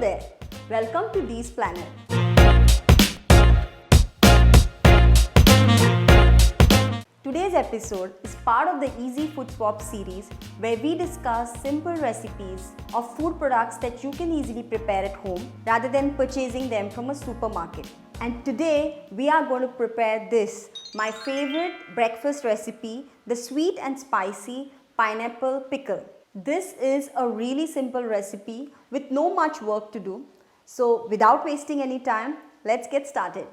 there, welcome to Dee's Planet. Today's episode is part of the Easy Food Swap series where we discuss simple recipes of food products that you can easily prepare at home rather than purchasing them from a supermarket. And today we are going to prepare this, my favorite breakfast recipe, the sweet and spicy pineapple pickle. This is a really simple recipe with no much work to do. So without wasting any time, let's get started.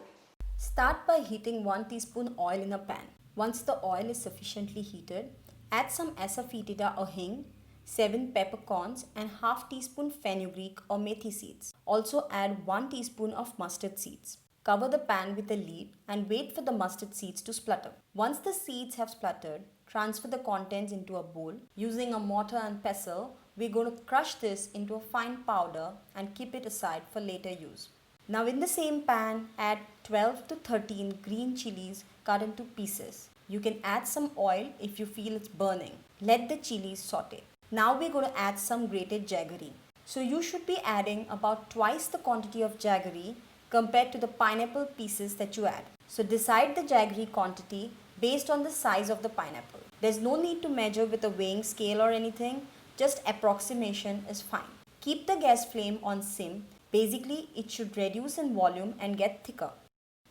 Start by heating 1 teaspoon oil in a pan. Once the oil is sufficiently heated, add some asafoetida or hing, 7 peppercorns and half teaspoon fenugreek or methi seeds. Also add 1 teaspoon of mustard seeds. Cover the pan with a lid and wait for the mustard seeds to splutter. Once the seeds have spluttered, transfer the contents into a bowl. Using a mortar and pestle, we're going to crush this into a fine powder and keep it aside for later use. Now in the same pan, add 12 to 13 green chilies cut into pieces. You can add some oil if you feel it's burning. Let the chilies saute. Now we're going to add some grated jaggery. So you should be adding about twice the quantity of jaggery compared to the pineapple pieces that you add. So decide the jaggery quantity based on the size of the pineapple. There's no need to measure with a weighing scale or anything, just approximation is fine. Keep the gas flame on sim. Basically, it should reduce in volume and get thicker.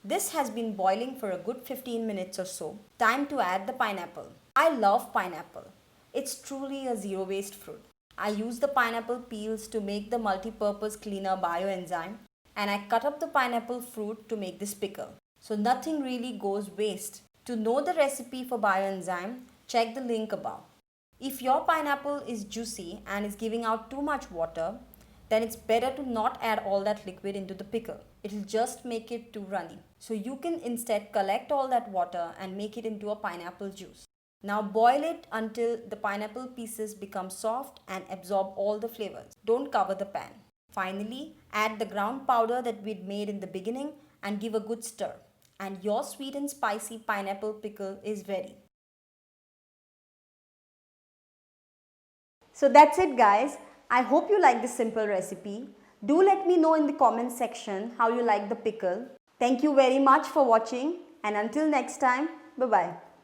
This has been boiling for a good 15 minutes or so. Time to add the pineapple. I love pineapple. It's truly a zero waste fruit. I use the pineapple peels to make the multi-purpose cleaner Bio-Enzyme, and I cut up the pineapple fruit to make this pickle. So nothing really goes waste. To know the recipe for Bio-Enzyme, check the link above. If your pineapple is juicy and is giving out too much water, then it's better to not add all that liquid into the pickle. It'll just make it too runny. So you can instead collect all that water and make it into a pineapple juice. Now boil it until the pineapple pieces become soft and absorb all the flavors. Don't cover the pan. Finally, add the ground powder that we'd made in the beginning and give a good stir. And your sweet and spicy pineapple pickle is ready. So that's it, guys. I hope you like this simple recipe. Do let me know in the comments section how you like the pickle. Thank you very much for watching, and until next time, bye-bye.